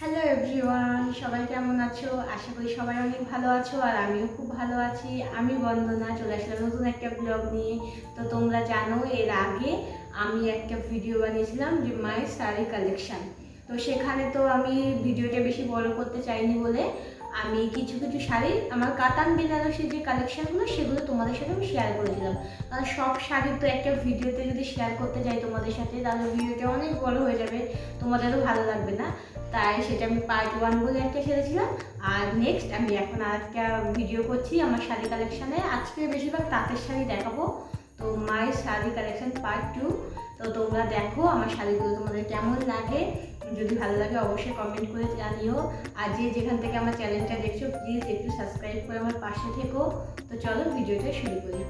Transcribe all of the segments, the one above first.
Hello everyone, সবাই কেমন আছো? আশা করি সবাই অনেক ভালো আছো আর আমিও খুব ভালো আছি। আমি বন্দনা চলে আসলাম নতুন একটা ব্লগ নিয়ে। তো তোমরা জানো এর আগে আমি একটা ভিডিও বানিয়েছিলাম যে মাই শাড়ি কালেকশন। তো সেখানে তো আমি ভিডিওটা বেশি বড় করতে চাইনি বলে আমি কিছু কিছু শাড়ি আমার কাতান বেনারসি যে কালেকশনগুলো সেগুলো তোমাদের সাথে আমি শেয়ার করেছিলাম। কারণ সব শাড়ি তো একটা ভিডিওতে যদি শেয়ার করতে যাই তোমাদের সাথে তাহলে ভিডিওটা অনেক বড় হয়ে যাবে, তোমাদেরও ভালো লাগবে না। তাই সেটা আমি পার্ট 1 বলে একটা ছেড়েছিলাম। আর নেক্সট আমি এখন আর একটা ভিডিও করছি আমার শাড়ি কালেকশানে। আজকে বেশিরভাগ তাঁতের শাড়ি দেখাবো। তো মাই শাড়ি কালেকশন পার্ট 2। তো তোমরা দেখো আমার শাড়িগুলো তোমাদের কেমন লাগে। যদি ভালো লাগে অবশ্যই কমেন্ট করে জানিও। আর যে যেখান থেকে আমার চ্যানেলটা দেখছো প্লিজ একটু সাবস্ক্রাইব করে আমার পাশে থেকো। তো চলো ভিডিওটা শুরু করি।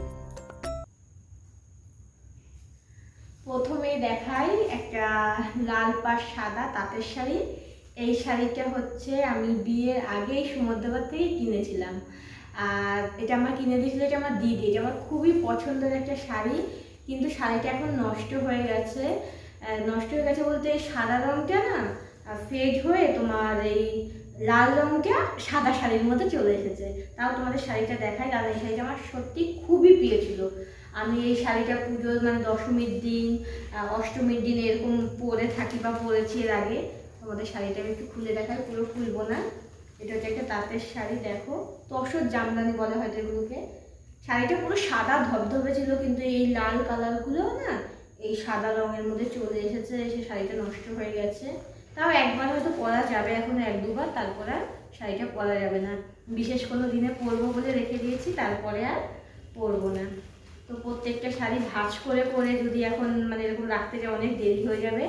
প্রথমেই দেখাই একটা লাল পাড় সাদা তাঁতের শাড়ি। এই শাড়িটা হচ্ছে আমি বিয়ের আগেই সমুদ্রপাড় থেকে কিনেছিলাম। আর এটা আমার কিনে দিয়েছিল, এটা আমার দিদি। এটা আমার খুবই পছন্দের একটা শাড়ি, কিন্তু শাড়িটা এখন নষ্ট হয়ে গেছে। নষ্ট হয়ে গেছে বলতে সাদা রঙটা না ফেড হয়ে তোমার এই লাল রঙটা সাদা শাড়ির মধ্যে চলে এসেছে। তাও তোমাদের শাড়িটা দেখাই, কারণ এই শাড়িটা আমার সত্যি খুবই প্রিয় ছিল। আমি এই শাড়িটা পুজোর মানে দশমীর দিন অষ্টমীর দিন এরকম পরে থাকি বা পরেছি এর আগে। তোমাদের শাড়িটা আমি একটু খুলে দেখাই, পুরো খুলবো না। এটা হচ্ছে একটা তাঁতের শাড়ি, দেখো তসর জামদানি বলে হয়তো এগুলোকে। শাড়িটা পুরো সাদা ধবধবে ছিল, কিন্তু এই লাল কালারগুলো না এই সাদা রঙের মধ্যে চলে এসেছে, এসে শাড়িটা নষ্ট হয়ে গেছে। তাও একবার হয়তো পরা যাবে, এখন এক দুবার, তারপর আর শাড়িটা পরা যাবে না। বিশেষ কোনো দিনে পরবো বলে রেখে দিয়েছি, তারপরে আর পরবো না। তো প্রত্যেকটা শাড়ি ভাঁজ করে করে যদি এখন মানে এরকম রাখতে যাই অনেক দেরি হয়ে যাবে,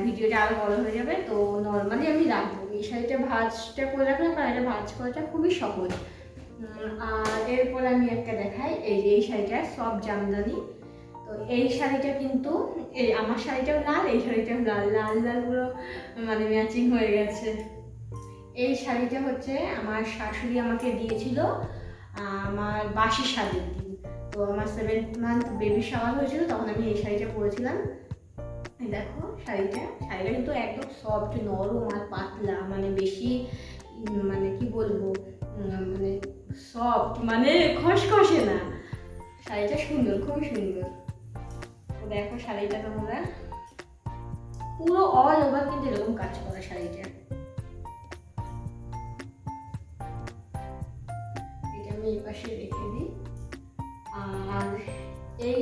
ভিডিওটা আরও বড় হয়ে যাবে। তো নর্মালি আমি রাখবো এই শাড়িটা, ভাঁজটা করে রাখলাম কারণ এটা ভাঁজ করাটা খুবই সহজ। আর এরপর আমি একটা দেখাই, এই যে এই শাড়িটা সব জামদানি। তো এই শাড়িটা কিন্তু এই আমার শাড়িটাও লাল, এই শাড়িটাও লাল, লাল লাল পুরো মানে ম্যাচিং হয়ে গেছে। এই শাড়িটা হচ্ছে আমার শাশুড়ি আমাকে দিয়েছিল আমার বাসি শাড়ির দিন। তো আমার 7th মান্থ বেবি শাওয়ার হয়েছিল, তখন আমি এই শাড়িটা পরেছিলাম। দেখো শাড়িটা কিন্তু একদম সফট নরম আর পাতলা, মানে বেশি মানে কি বলবো মানে সফট মানে খসখসে না। শাড়িটা সুন্দর, খুবই সুন্দর। তো দেখো শাড়িটা তোমরা পুরো অল ওভার কিন্তু এরকম কাজ করা শাড়িটা। এটা আমি এই পাশে রেখে দিই। আর এই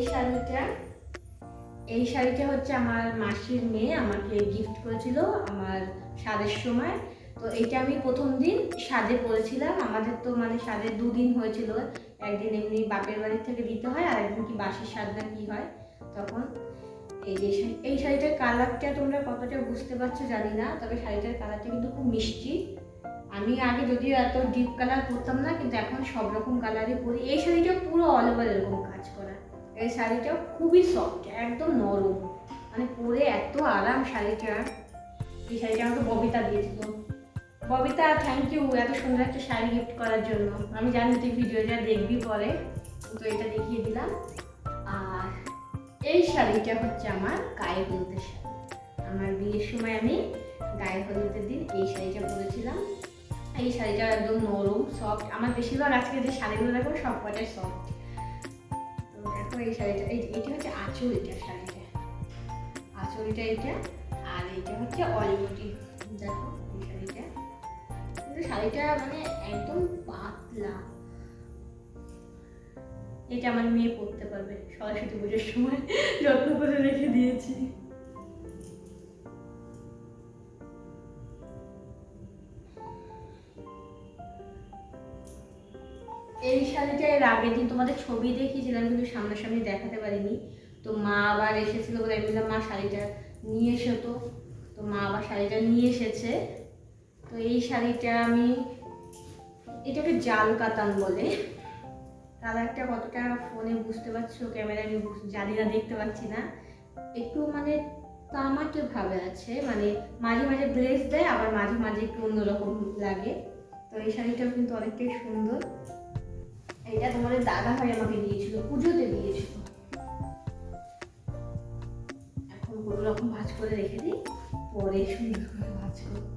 শাড়িটা হচ্ছে আমার মাসির মেয়ে আমাকে গিফট করেছিল আমার সাদের সময়। তো এইটা আমি প্রথম দিন সাদে পরেছিলাম। আমাদের তো মানে সাদের 2 দিন হয়েছিল, একদিন এমনি বাপের বাড়ি থেকে দিতে হয় আর একদিন কি বাসির সাদ না কি হয় তখন। এই শাড়িটার কালারটা তোমরা কতটা বুঝতে পারছো জানি না, তবে শাড়িটার কালারটা কিন্তু খুব মিষ্টি। আমি আগে যদিও এত ডিপ কালার পরতাম না, কিন্তু এখন সব রকম কালারই পরি। এই শাড়িটা পুরো অল ওভার এরকম কাজ করা। এই শাড়িটাও খুবই সফট, একদম নরম, মানে পরে এত আরাম শাড়িটা। এই শাড়িটা আমাকে ববিতা দিয়েছিল। ববিতা থ্যাংক ইউ এত সুন্দর একটা শাড়ি গিফট করার জন্য। আমি জানি তুই ভিডিওটা দেখবি পরে, তো এটা দেখিয়ে দিলাম। আর এই শাড়িটা হচ্ছে আমার গায়ে হলুদের শাড়ি। আমার বিয়ের সময় আমি গায়ে হলুদের দিন এই শাড়িটা পরেছিলাম। এই শাড়িটা একদম নরম সফট। আমার বেশিরভাগ আজকে যে শাড়িগুলো দেখো সব কটাই সফট। তো দেখো এই শাড়িটা, এইটা হচ্ছে আঁচলটা, শাড়িটা আঁচলটা এইটা। আর এইটা হচ্ছে অলমোটি। দেখো এই শাড়িটা, কিন্তু শাড়িটা মানে একদম পাতলা। এটা আমার মেয়ে পরতে পারবে সরস্বতী পুজোর সময়, যত্ন করে রেখে দিয়েছি। এই শাড়িটা এর আগের দিন তোমাদের ছবি দেখিয়েছিলাম, কিন্তু সামনাসামনি দেখাতে পারিনি। তো মা আবার এসেছিল বলে আমি বললাম মা শাড়িটা নিয়ে এসো। তো মা আবার শাড়িটা নিয়ে এসেছে। তো এই শাড়িটা আমি, এটাকে জাল কাতান বলে। কালারটা কতটা ফোনে বুঝতে পারছো, ক্যামেরায় আমি জানি না, দেখতে পাচ্ছি না। একটু মানে তামাটে ভাবে আছে, মানে মাঝে মাঝে গ্লেজ দেয় আবার মাঝে মাঝে একটু অন্যরকম লাগে। তো এই শাড়িটাও কিন্তু অনেকটাই সুন্দর। এটা তোমাদের দাদা ভাই আমাকে দিয়েছিল, পুজোতে দিয়েছিল। এখন কোনো রকম ভাঁজ করে রেখে দিই, পরে সুন্দর করে ভাঁজ করবো।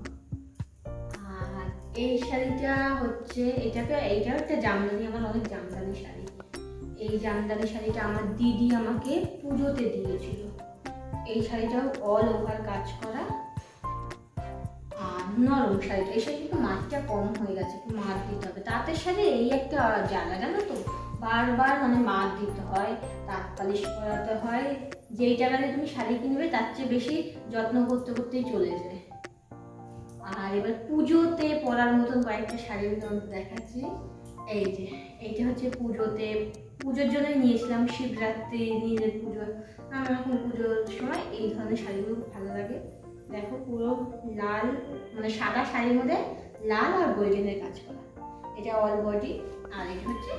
এই শাড়িটা হচ্ছে এইটাও একটা জামদানি, আমার অনেক জামদানি শাড়ি। এই জামদানি শাড়িটা আমার দিদি আমাকে পুজোতে দিয়েছিল। এই শাড়িটাও অল ওভার কাজ করা আর নরম শাড়িটা। এই শাড়ি একটু মাছটা কম হয়ে গেছে, একটু মাছ দিতে হবে। তাঁতের শাড়ি এই একটা জ্বালা, জানো তো, বারবার মানে মাছ দিতে হয়, তাঁত পালিশ করাতে হয়। যেই টাকাতে তুমি শাড়ি কিনবে তার চেয়ে বেশি যত্ন করতে করতেই চলে যায়। আর এবার পুজোতে পরার মতন কয়েকটা শাড়ি দেখাচ্ছি। এই যে এইটা হচ্ছে পুজোর জন্য নিয়েছিলাম, শিবরাত্রি, নিজের পুজো, নানা রকম পুজোর সময় এই ধরনের শাড়িগুলো খুব ভালো লাগে। দেখো পুরো লাল, মানে সাদা শাড়ির মধ্যে লাল আর গোল্ডেনের কাজ করা। এটা অল বডি, আর এটা হচ্ছে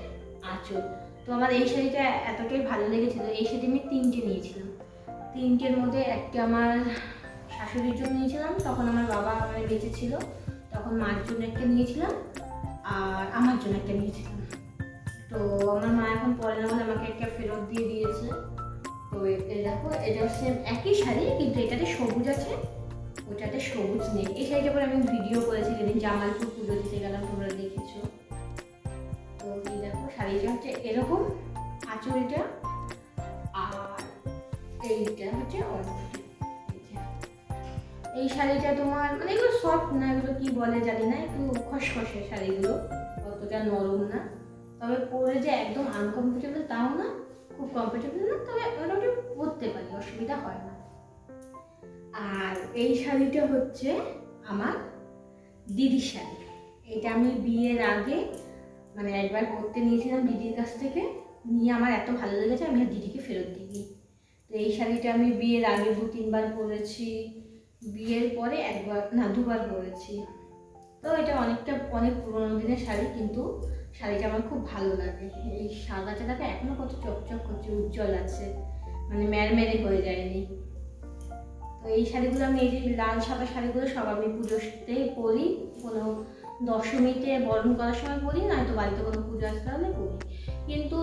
আঁচল। তো আমার এই শাড়িটা এতটাই ভালো লেগেছিল, এই শাড়ি আমি 3টে নিয়েছিলাম। 3টের মধ্যে একটা আমার শাশুড়ির জন্য নিয়েছিলাম, তখন আমার বাবা মানে বেঁচে ছিল, তখন মার জন্য একটা নিয়েছিলাম, আর আমার জন্য একটা নিয়েছিলাম। তো আমার মা এখন পরে না বলে আমাকে একটা ফেরত দিয়ে দিয়েছে। তো এই দেখো, এটা সেম একই শাড়ি, কিন্তু এটাতে সবুজ আছে, ওটাতে সবুজ নেই। এই শাড়িটা পরে আমি ভিডিও করেছি যেদিন জামালপুর পুজো দিতে গেলাম, তোমরা দেখেছো। তো এই দেখো শাড়িটা হচ্ছে এরকম, আঁচলটা, আর এইটা হচ্ছে এই শাড়িটা তোমার মানে এগুলো সফট না, এগুলো কি বলে জানি না, একটু খসখসে শাড়িগুলো, অতটা নরম না। তবে পরে যে একদম আনকমফোর্টেবল তাও না, খুব কমফোর্টেবল না, তবে মোটামুটি পরতে পারি, অসুবিধা হয় না। আর এই শাড়িটা হচ্ছে আমার দিদির শাড়ি। এটা আমি বিয়ের আগে মানে একবার পরতে নিয়েছিলাম দিদির কাছ থেকে, নিয়ে আমার এত ভালো লেগেছে আমি আর দিদিকে ফেরত দিই। তো এই শাড়িটা আমি বিয়ের আগে 2-3বার পরেছি, বিয়ের পরে একবার না 2বার পরেছি। তো এটা অনেক পুরোনো দিনের শাড়ি, কিন্তু শাড়িটা আমার খুব ভালো লাগে। এই সাদাটা দেখো এখনো কত চকচক করছে, উজ্জ্বল আছে, মানে ম্যারমেরে হয়ে যায়নি। তো এই শাড়িগুলো আমি, এই যে লাল সাদা শাড়িগুলো সব আমি পুজোতে পরি, কোনো দশমীতে বরণ করার সময় পরি, নয়তো বাড়িতে কোনো পুজো আসতে হলে পরি। কিন্তু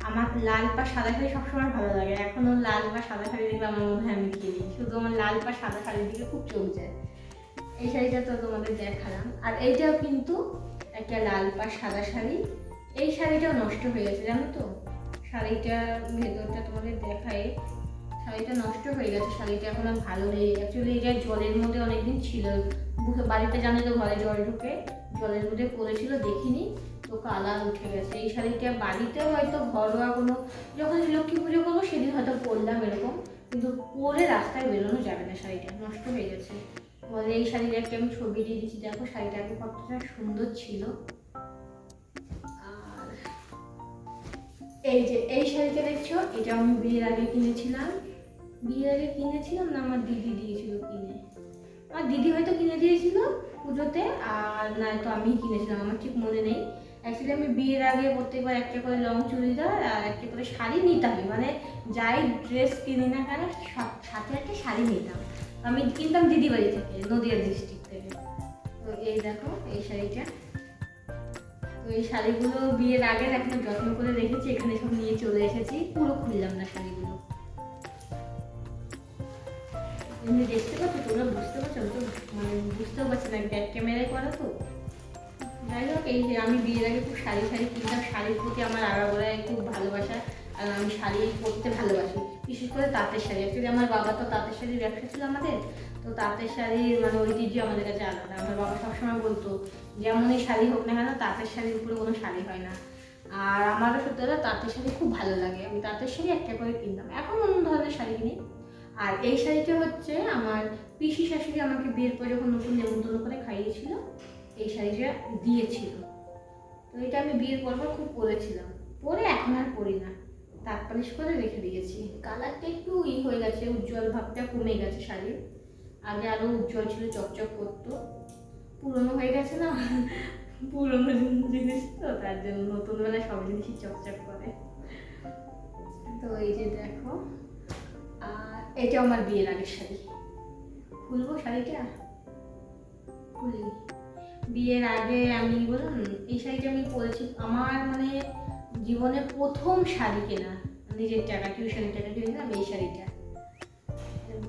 আমার লাল পা সাদা শাড়ি সবসময় ভালো লাগে, এখনও লাল পা সাদা শাড়ি দেখলে আমার মনে হয় আমি কিনি, শুধু আমার লাল পা সাদা শাড়ির দিকে খুব চোখ যায়। এই শাড়িটা তো তোমাদের দেখালাম। আর এইটাও কিন্তু একটা লাল পা সাদা শাড়ি। এই শাড়িটাও নষ্ট হয়ে গেছে, জানো তো, শাড়িটা ভেতরটা তোমাদের দেখায়, শাড়িটা নষ্ট হয়ে গেছে, শাড়িটা এখন আর ভালো নেই। অ্যাকচুয়ালি এটা জলের মধ্যে অনেকদিন ছিল, বাড়িতে জানো তো ঘরে জল ঢুকে, জলের মধ্যে পড়েছিল, দেখিনি, তো কালার উঠে গেছে। এই শাড়িটা বাড়িতে হয়তো ঘরোয়া কোনো, যখন লক্ষ্মী পুজো করবো সেদিন হয়তো পরলাম এরকম, কিন্তু পরে রাস্তায় বেরোনো যাবে না, শাড়িটা নষ্ট হয়ে গেছে। বলে এই শাড়ির একটা আমি ছবি দিয়ে দিচ্ছি, দেখো শাড়িটা আগে কতটা সুন্দর ছিল। আর এই যে এই শাড়িটা দেখছো, এটা আমি বিয়ের আগে কিনেছিলাম, না আমার দিদি দিয়েছিল কিনে, আমার দিদি হয়তো কিনে দিয়েছিল পুজোতে, আর নয়তো আমি কিনেছিলাম, আমার ঠিক মনে নেই। অ্যাকচুয়ালি আমি বিয়ের আগে প্রত্যেকবার একটা করে লং চুড়িদার আর একটা করে শাড়ি নিতাম, মানে যাই ড্রেস কিনি না কেন সাথে একটা শাড়ি নিতাম। আমি কিনতাম দিদি বাড়ি থেকে, নদিয়া ডিস্ট্রিক্ট থেকে। তো এই দেখো এই শাড়িটা, তো এই শাড়িগুলো বিয়ের আগে এখনো যত্ন করে রেখেছি, এখানে সব নিয়ে চলে এসেছি, পুরো খুললাম না শাড়িগুলো। তুমি দেখতে পাচ্ছ, তোমরা বুঝতে পারছো, তো মানে বুঝতেও পারছি না, ব্যাক ক্যামেরায় করা তো। যাই হোক, এই যে আমি বিয়ের আগে খুব শাড়ি কিনতাম, শাড়ির প্রতি আমার আগাগোড়ায় খুব ভালোবাসা, আর আমি শাড়ি পরতে ভালোবাসি, বিশেষ করে তাঁতের শাড়ি। অ্যাকচুয়ালি আমার বাবা তো তাঁতের শাড়ির ব্যবসা ছিল আমাদের, তো তাঁতের শাড়ির মানে ঐতিহ্য আমাদের কাছে আলাদা। আমার বাবা সবসময় বলতো যেমনই শাড়ি হোক না কেন, তাঁতের শাড়ির উপরে কোনো শাড়ি হয় না। আর আমারও সত্যি কথা তাঁতের শাড়ি খুব ভালো লাগে, আমি তাঁতের শাড়ি একটা করে কিনতাম, এখন অন্য ধরনের শাড়ি কিনি। আর এই শাড়িটা হচ্ছে আমার পিসি শাশুড়ি আমাকে বিয়ের পর যখন নতুন নেমন্তন্ন করে খাইয়েছিল, এই শাড়িটা দিয়েছিল। তো এটা আমি বিয়ের পর খুব পরেছিলাম, পরে এখন আর পরি না, তাঁত পালিশ করে রেখে দিয়েছি। কালারটা একটু হয়ে গেছে, উজ্জ্বল ভাবটা কমে গেছে শাড়ির, আগে আরো উজ্জ্বল ছিল, চকচক করতো, পুরনো হয়ে গেছে না, পুরনো জিনিস তো, তার জন্য নতুন বেলায় সব জিনিসই চকচক করে। তো এই যে দেখো, আর এটা আমার বিয়ের আগের শাড়ি, খুলবো শাড়িটা, খুলি। বিয়ের আগে আমি বললাম এই শাড়িটা আমি পরেছি, আমার মানে জীবনে প্রথম শাড়ি কেনা, নিজের টাকা, টিউশনের টাকা কিনেছিলাম এই শাড়িটা।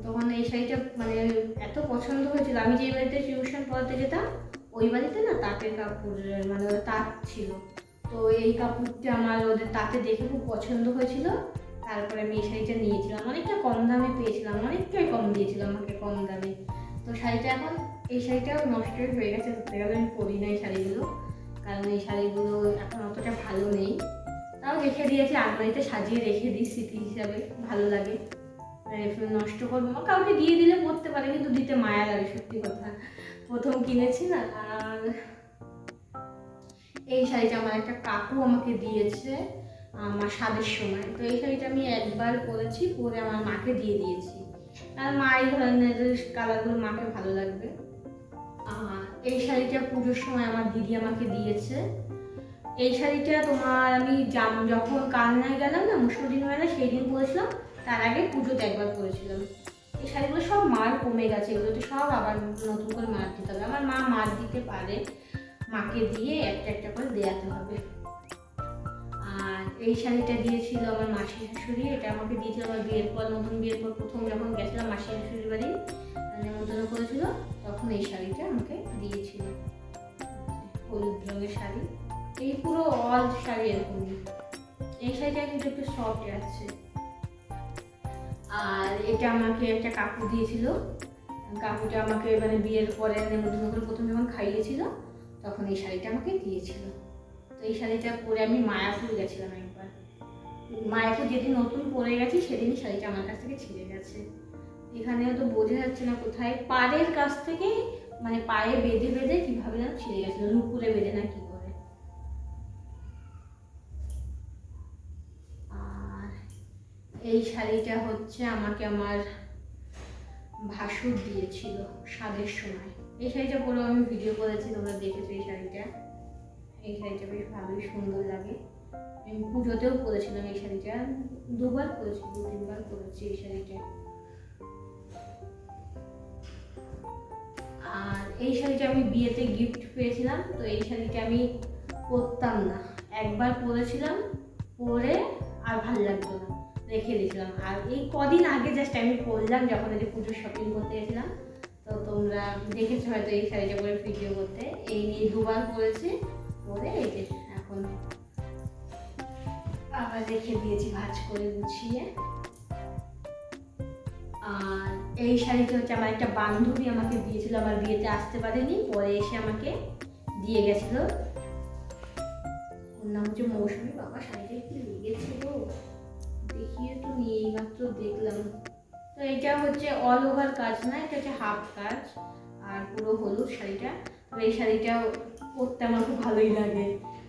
তখন এই শাড়িটা মানে এত পছন্দ হয়েছিল, আমি যে বাড়িতে টিউশন পড়াতে যেতাম ওই বাড়িতে না তাঁতের কাপড় মানে ওদের তাঁত ছিল, তো এই কাপড়টা আমার ওদের তাঁতে দেখে খুব পছন্দ হয়েছিল। তারপরে আমি এই শাড়িটা নিয়েছিলাম, অনেকটা কম দামে পেয়েছিলাম, অনেকটাই কম দিয়েছিল আমাকে, কম দামে। তো শাড়িটা এখন, এই শাড়িটাও নষ্ট হয়ে গেছে, ধরতে গেলে আমি পরি না এই শাড়িগুলো, কারণ এই শাড়িগুলো এখন অতটা ভালো নেই। তাও রেখে দিয়েছি, আলমারিতে সাজিয়ে রেখে দিই স্মৃতি হিসাবে, ভালো লাগে। নষ্ট করবো না, কাউকে দিয়ে দিলে পরতে পারে, কিন্তু দিতে মায়া লাগে, সত্যি কথা। প্রথম কিনেছি না। আর এই শাড়িটা আমার একটা কাকু আমাকে দিয়েছে আমার স্বাদের সময়। তো এই শাড়িটা আমি একবার পরেছি, পরে আমার মাকে দিয়ে দিয়েছি, আর মা এই ধরনের কালারগুলো মাকে ভালো লাগবে। এই শাড়িটা পুজোর সময় আমার দিদি আমাকে দিয়েছে। এই শাড়িটা তোমার আমি যখন কালনায় গেলাম না মুসলিম মেলা, সেই দিন পরেছিলাম, তার আগে পুজোতে একবার পরেছিলাম। এই শাড়িগুলো সব মার কমে গেছে, এগুলোতে সব আবার নতুন করে মার দিতে হবে। আমার মা মার দিতে পারে, মাকে দিয়ে একটা একটা করে দেওয়াতে হবে। আর এই শাড়িটা দিয়েছিল আমার মাসি শাশুড়ি, এটা আমাকে দিয়েছিল আমার বিয়ের পর, নতুন বিয়ের পর প্রথম যখন গেছিলাম মাসি শাশুড়ির বাড়ি নেমন্তন্ন করেছিল, তখন এই শাড়িটা আমাকে দিয়েছিল, হলুদ রঙের শাড়ি। এই পুরো অল শাড়ি এরকমই। এই শাড়িটা কিন্তু একটু সফট আছে। আর এটা আমাকে একটা কাপড় দিয়েছিল, কাপড়টা আমাকে মানে বিয়ের পরে নেমন্তন্ন করে প্রথম যখন খাইয়েছিল, তখন এই শাড়িটা আমাকে দিয়েছিল। তো এই শাড়িটা পরে আমি মায়াপুর গেছিলাম একবার। মায়াপুর যেদিন নতুন পরে গেছি সেদিনই শাড়িটা আমার কাছ থেকে ছিঁড়ে গেছে। এখানেও তো বোঝা যাচ্ছে না কোথায়, পাড়ের কাছ থেকে মানে পায়ে বেঁধে বেঁধে কিভাবে যেন ছিঁড়ে গেছিল, নুপুরে বেঁধে না কি করে। আর এই শাড়িটা হচ্ছে আমাকে আমার ভাসুর দিয়েছিল স্বাদের সময়। এই শাড়িটা পরেও আমি ভিডিও করেছি, তোমরা দেখেছো এই শাড়িটা। এই শাড়িটা বেশ ভালোই সুন্দর লাগে। আমি পুজোতেও পরেছিলাম এই শাড়িটা, দুবার পরেছি, 2-3 বার পরেছি এই শাড়িটা। আর এই শাড়িটা আমি বিয়েতে গিফট পেয়েছিলাম, তো এই শাড়িটা আমি পরতাম না, একবার পরেছিলাম, পরে আর ভালো লাগতো না, রেখে দিয়েছিলাম। আর এই কদিন আগে জাস্ট আমি পরলাম যখন এই পুজোর শপিং করতে গেছিলাম, তো তোমরা দেখেছো হয়তো এই শাড়িটা পরে ভিডিও করতে। এই নিয়ে 2বার পরেছি, পরে এই যে এখন আবার রেখে দিয়েছি ভাঁজ করে গুছিয়ে। আর এই শাড়িটা হচ্ছে আমার একটা বান্ধবী আমাকে দিয়েছিল, আমার বিয়েতে আসতে পারেনি, পরে এসে আমাকে দিয়ে গেছিল। ওর নাম হচ্ছে মৌসুমী। বাবা শাড়িটা একটু লেগেছিল, দেখিয়ে তো নিয়ে এইমাত্র দেখলাম। তো এটা হচ্ছে অল ওভার কাজ না, এটা হচ্ছে হাফ কাজ, আর পুরো হলুদ শাড়িটা। তো এই শাড়িটা পরতে আমার খুব ভালোই লাগে,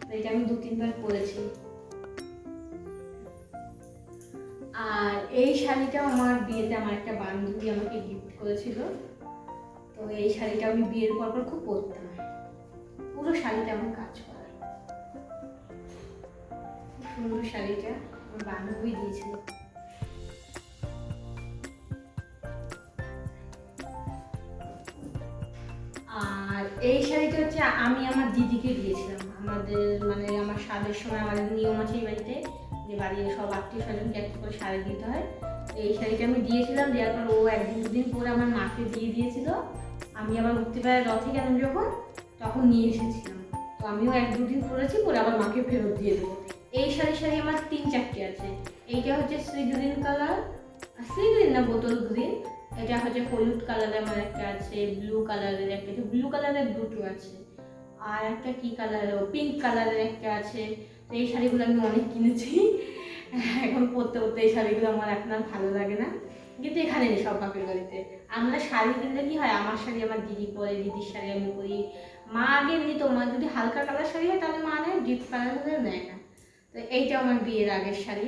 তো এটা আমি 2-3 বার পরেছি। আর এই শাড়িটাও আমার বিয়েতে আমার একটা বান্ধবী আমাকে গিফট করেছিল, তো এই শাড়িটা আমি বিয়ের পর খুব পরতাম, পুরো শাড়িটা আমার কাজ করা, সুন্দর শাড়িটা আমার বান্ধবী দিয়েছিল। আর এই শাড়িটা হচ্ছে আমি আমার দিদিকে দিয়েছিলাম, আমাদের মানে আমার স্বাদের সময় আমাদের নিয়ম আছে এই বাড়িতে যে বাড়ির সব আত্মীয় স্বজনকে একটা করে শাড়ি দিতে হয়। এই শাড়িটা আমি দিয়েছিলাম, দেওয়ার পর ও 1-2 দিন পরে আমার মাকে দিয়ে দিয়েছিল। আমি আবার উঠতে পারে রথে গেলাম যখন, তখন নিয়ে এসেছিলাম, তো আমিও 1-2 দিন পরেছি, পরে আবার মাকে ফেরত দিয়ে দেবো। এই শাড়ি আমার 3-4টে আছে। এইটা হচ্ছে sea green colour, sea green না বোতল গ্রিন। এটা হচ্ছে হলুদ কালারের আমার একটা আছে, ব্লু কালারের একটা আছে, ব্লু কালারের 2টো আছে, আর একটা কি কালার পিঙ্ক কালারের একটা আছে। তো এই শাড়িগুলো আমি অনেক কিনেছি, এখন পরতে পরতে এই শাড়িগুলো আমার এখন আর ভালো লাগে না, কিন্তু এখানে নেই, সব বাপের বাড়িতে। আমরা শাড়ি কিনলে কি হয়, আমার শাড়ি আমার দিদি পরে, দিদির শাড়ি আমি পরি। মা আগে নিত, মা যদি হালকা কালার শাড়ি হয় তাহলে মা নেয়, ডিপ কালার হলে নেয় না। তো এইটা আমার বিয়ের আগের শাড়ি।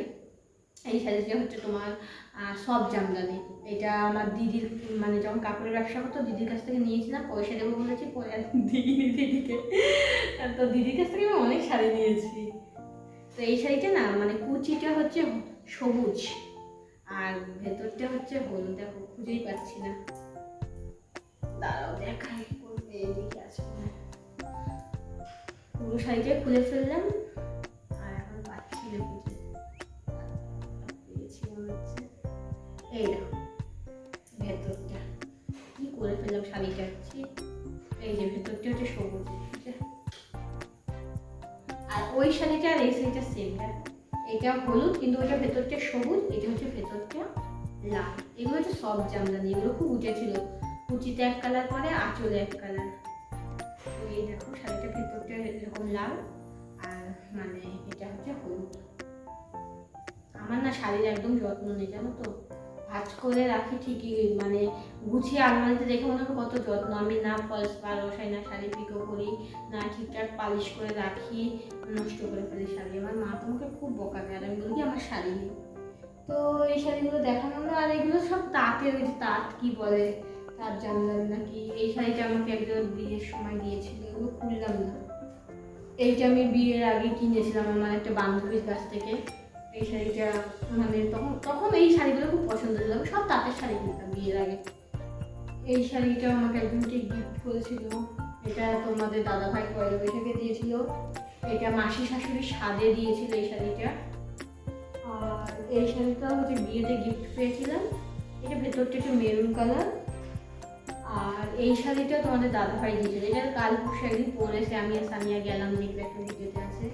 এই শাড়িটা হচ্ছে তোমার সব জামদানি। এটা আমার দিদির মানে যখন কাপড়ের ব্যবসা করতো দিদির কাছ থেকে নিয়েছিলাম, পয়সা দেবো বলেছি, পরে আর দিইনি দিদিকে। তো দিদির কাছ থেকে আমি অনেক শাড়ি নিয়েছি। তো এই শাড়িটা না মানে কুচিটা হচ্ছে সবুজ আর ভেতরটা হচ্ছে হলুদ, দেখো খুঁজেই পাচ্ছি না, দাঁড়াও দেখাই, এদিকে আছে। পুরো শাড়িটা খুলে ফেললাম, আর এখন পাচ্ছি না খুঁজে, পেয়েছি মনে হচ্ছে। এই দেখো ভেতরটা কি করে ফেললাম শাড়িটা, এই যে ভেতরটা হচ্ছে সবুজ, ঠিক আছে? আর ওই শাড়িটা আর এই শাড়িটা সেম, এটা হলুদ কিন্তু ওইটা ভেতরটা সবুজ, এটা হচ্ছে ভেতরটা লাল। এগুলো হচ্ছে সব জামদানি, এগুলো খুব উঠেছিল, কুচিতে এক কালার করে আঁচলে এক কালার। তো এই দেখো শাড়িটা ভেতরটা এরকম লাল আর মানে এটা হচ্ছে হলুদ। আমার না শাড়ির একদম যত্ন নেই জানো তো, ভাঁজ করে রাখি ঠিকই, মানে গুছিয়ে আলমারিতে দেখে মনে হয় কত যত্ন। আমি না ফলস পার বসাই, না শাড়ি পিকো করি, না ঠিকঠাক পালিশ করে রাখি, নষ্ট করে ফেলি শাড়ি। আমার মা তোমাকে খুব বকা দেয় আর আমি বলি কি আমার শাড়ি নেই। তো এই শাড়িগুলো দেখানো হলো। আর এগুলো সব তাঁতের, ওই যে তাঁত কি বলে, তাঁত জানলাম নাকি। এই শাড়িটা আমাকে একজন বিয়ের সময় দিয়েছিল, এগুলো খুললাম না। এইটা আমি বিয়ের আগে কিনেছিলাম আমার একটা বান্ধবীর কাছ থেকে। এই শাড়িটা মানে তখন তখন এই শাড়িগুলো খুব পছন্দ ছিল, আমি সব তাঁতের শাড়ি কিনতাম বিয়ের আগে। এই শাড়িটা আমাকে একজনকে গিফট করেছিল, এটা তোমাদের দাদাভাই পয়লা বৈশাখে দিয়েছিল, এটা মাসি শাশুড়ি সাদে দিয়েছিল এই শাড়িটা। আর এই শাড়িটা হচ্ছে বিয়েতে গিফট পেয়েছিলাম, এটা ভেতরটা একটু মেরুন কালার। আর এই শাড়িটা তোমাদের দাদাভাই দিয়েছিল, এটা কাল পরশু একদিন পরেছে, আমি আর সামিয়া গেলাম, দেখবে একটা ভিডিওতে আছে।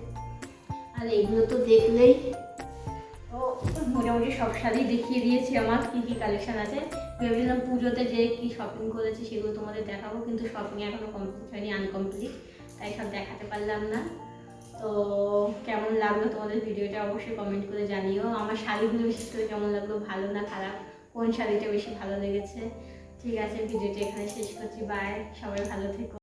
আর এগুলো তো দেখলেই, তো মোটামুটি সব শাড়ি দেখিয়ে দিয়েছি আমার কী কী কালেকশন আছে। ভেবেছিলাম পুজোতে যে কী শপিং করেছি সেগুলো তোমাদের দেখাবো, কিন্তু শপিং এখনও কমপ্লিট হয়নি, আনকমপ্লিট, তাই সব দেখাতে পারলাম না। তো কেমন লাগলো তোমাদের ভিডিওটা অবশ্যই কমেন্ট করে জানিও। আমার শাড়িগুলো বিশেষ করে কেমন লাগলো, ভালো না খারাপ, কোন শাড়িটা বেশি ভালো লেগেছে। ঠিক আছে, ভিডিওটা এখানে শেষ করছি, বাই, সবাই ভালো থেকো।